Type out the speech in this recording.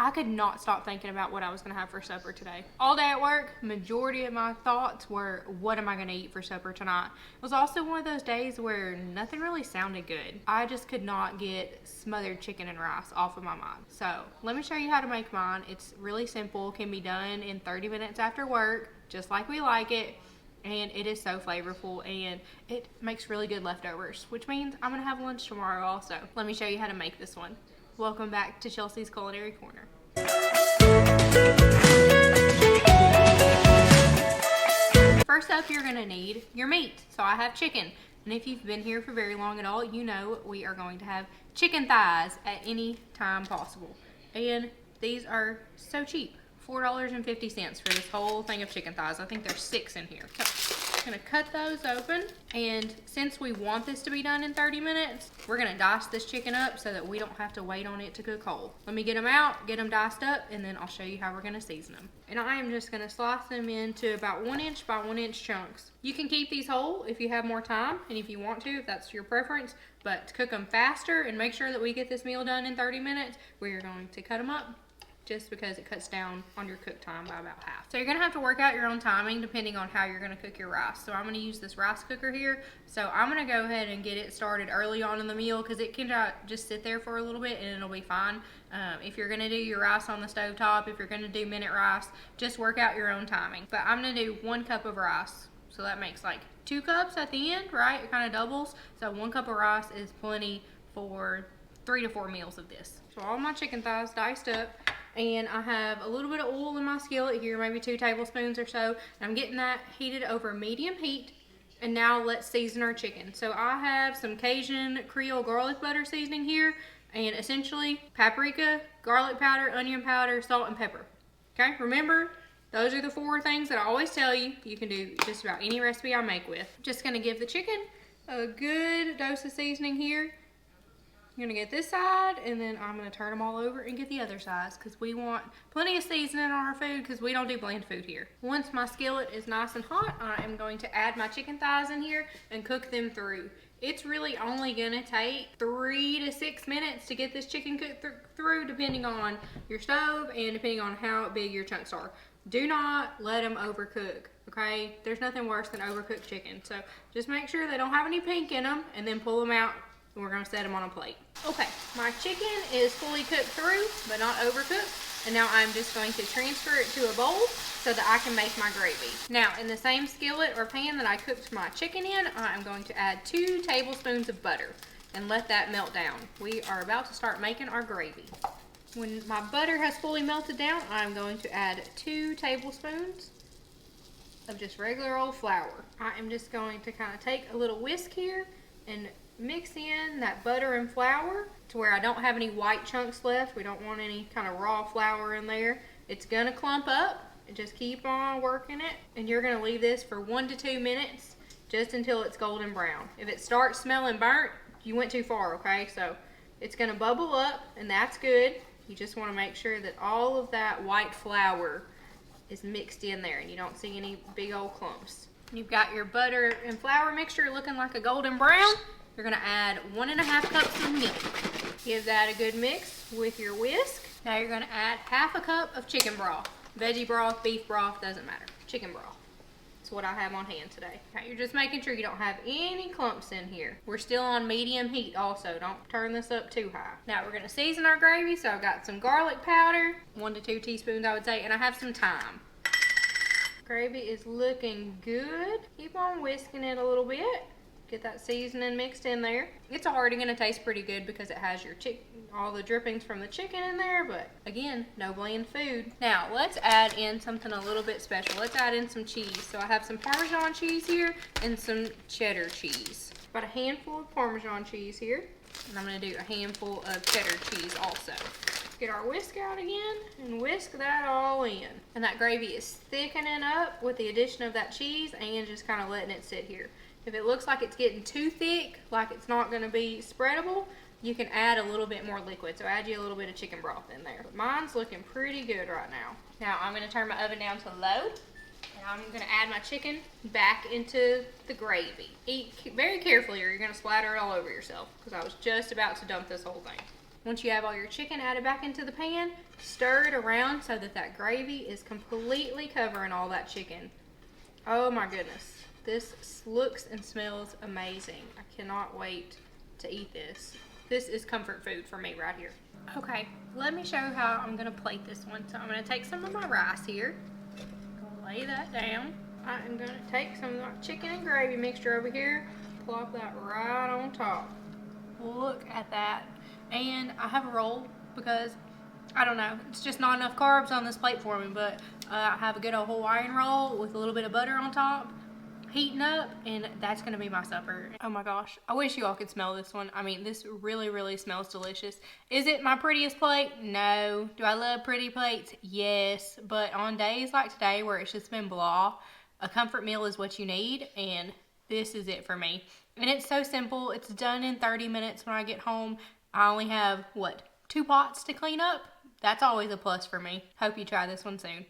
I could not stop thinking about what I was gonna have for supper today. All day at work, majority of my thoughts were, what am I gonna eat for supper tonight? It was also one of those days where nothing really sounded good. I just could not get smothered chicken and rice off of my mind. So let me show you how to make mine. It's really simple, can be done in 30 minutes after work, just like we like it. And it is so flavorful, and it makes really good leftovers, which means I'm gonna have lunch tomorrow also. Let me show you how to make this one. Welcome back to Chelsea's Culinary Corner. First up, you're gonna need your meat. So I have chicken, and if you've been here for very long at all, you know we are going to have chicken thighs at any time possible. And these are so cheap. $4.50 for this whole thing of chicken thighs. I think there's 6 in here. So I'm gonna cut those open, and since we want this to be done in 30 minutes, we're gonna dice this chicken up so that we don't have to wait on it to cook whole. Let me get them out, get them diced up, and then I'll show you how we're gonna season them. And I am just gonna slice them into about 1 inch by 1 inch chunks. You can keep these whole if you have more time, and if you want to, if that's your preference, but to cook them faster and make sure that we get this meal done in 30 minutes, we are going to cut them up, just because it cuts down on your cook time by about half. So you're gonna have to work out your own timing depending on how you're gonna cook your rice. So I'm gonna use this rice cooker here. So I'm gonna go ahead and get it started early on in the meal, because it can just sit there for a little bit and it'll be fine. If you're gonna do your rice on the stove top, if you're gonna do minute rice, just work out your own timing. But I'm gonna do 1 cup of rice. So that makes like 2 cups at the end, right? It kind of doubles. So 1 cup of rice is plenty for 3 to 4 meals of this. So all my chicken thighs diced up, and I have a little bit of oil in my skillet here, maybe 2 tablespoons or so. And I'm getting that heated over medium heat. And now let's season our chicken. So I have some Cajun Creole garlic butter seasoning here, and essentially paprika, garlic powder, onion powder, salt, and pepper. Okay, remember, those are the 4 things that I always tell you. You can do just about any recipe I make with. Just gonna give the chicken a good dose of seasoning here. I'm gonna get this side, and then I'm gonna turn them all over and get the other sides, because we want plenty of seasoning on our food, because we don't do bland food here. Once my skillet is nice and hot, I am going to add my chicken thighs in here and cook them through. It's really only gonna take 3 to 6 minutes to get this chicken cooked through, depending on your stove and depending on how big your chunks are. Do not let them overcook, okay? There's nothing worse than overcooked chicken. So just make sure they don't have any pink in them, and then pull them out. We're gonna set them on a plate. Okay, my chicken is fully cooked through, but not overcooked. And now I'm just going to transfer it to a bowl so that I can make my gravy. Now, in the same skillet or pan that I cooked my chicken in, I'm going to add 2 tablespoons of butter and let that melt down. We are about to start making our gravy. When my butter has fully melted down, I'm going to add 2 tablespoons of just regular old flour. I am just going to kind of take a little whisk here and mix in that butter and flour to where I don't have any white chunks left. We don't want any kind of raw flour in there. It's gonna clump up, and just keep on working it. And you're gonna leave this for 1 to 2 minutes, just until it's golden brown. If it starts smelling burnt, you went too far, okay? So it's gonna bubble up, and that's good. You just wanna make sure that all of that white flour is mixed in there and you don't see any big old clumps. You've got your butter and flour mixture looking like a golden brown. You're gonna add 1½ cups of milk. Give that a good mix with your whisk. Now you're gonna add ½ cup of chicken broth. Veggie broth, beef broth, doesn't matter. Chicken broth. That's what I have on hand today. Okay, you're just making sure you don't have any clumps in here. We're still on medium heat also. Don't turn this up too high. Now we're gonna season our gravy. So I've got some garlic powder, 1 to 2 teaspoons I would say, and I have some thyme. Gravy is looking good. Keep on whisking it a little bit. Get that seasoning mixed in there. It's already gonna taste pretty good because it has your all the drippings from the chicken in there, but again, no bland food. Now let's add in something a little bit special. Let's add in some cheese. So I have some Parmesan cheese here and some cheddar cheese. About a handful of Parmesan cheese here, and I'm gonna do a handful of cheddar cheese also. Get our whisk out again and whisk that all in. And that gravy is thickening up with the addition of that cheese and just kind of letting it sit here. If it looks like it's getting too thick, like it's not going to be spreadable, you can add a little bit more liquid. So add you a little bit of chicken broth in there. But mine's looking pretty good right now. Now I'm going to turn my oven down to low. And I'm going to add my chicken back into the gravy. Eat very carefully or you're going to splatter it all over yourself, because I was just about to dump this whole thing. Once you have all your chicken, add it back into the pan, stir it around so that that gravy is completely covering all that chicken. Oh my goodness. This looks and smells amazing. I cannot wait to eat this. This is comfort food for me right here. Okay, let me show you how I'm gonna plate this one. So I'm gonna take some of my rice here. Gonna lay that down. I am gonna take some of my chicken and gravy mixture over here, plop that right on top. Look at that. And I have a roll because, I don't know, it's just not enough carbs on this plate for me, but I have a good old Hawaiian roll with a little bit of butter on top, heating up, and that's gonna be my supper. Oh my gosh, I wish you all could smell this one. I mean, this really, really smells delicious. Is it my prettiest plate? No. Do I love pretty plates? Yes. But on days like today where it's just been blah, a comfort meal is what you need, and this is it for me. And it's so simple. It's done in 30 minutes when I get home. I only have, what, 2 pots to clean up? That's always a plus for me. Hope you try this one soon.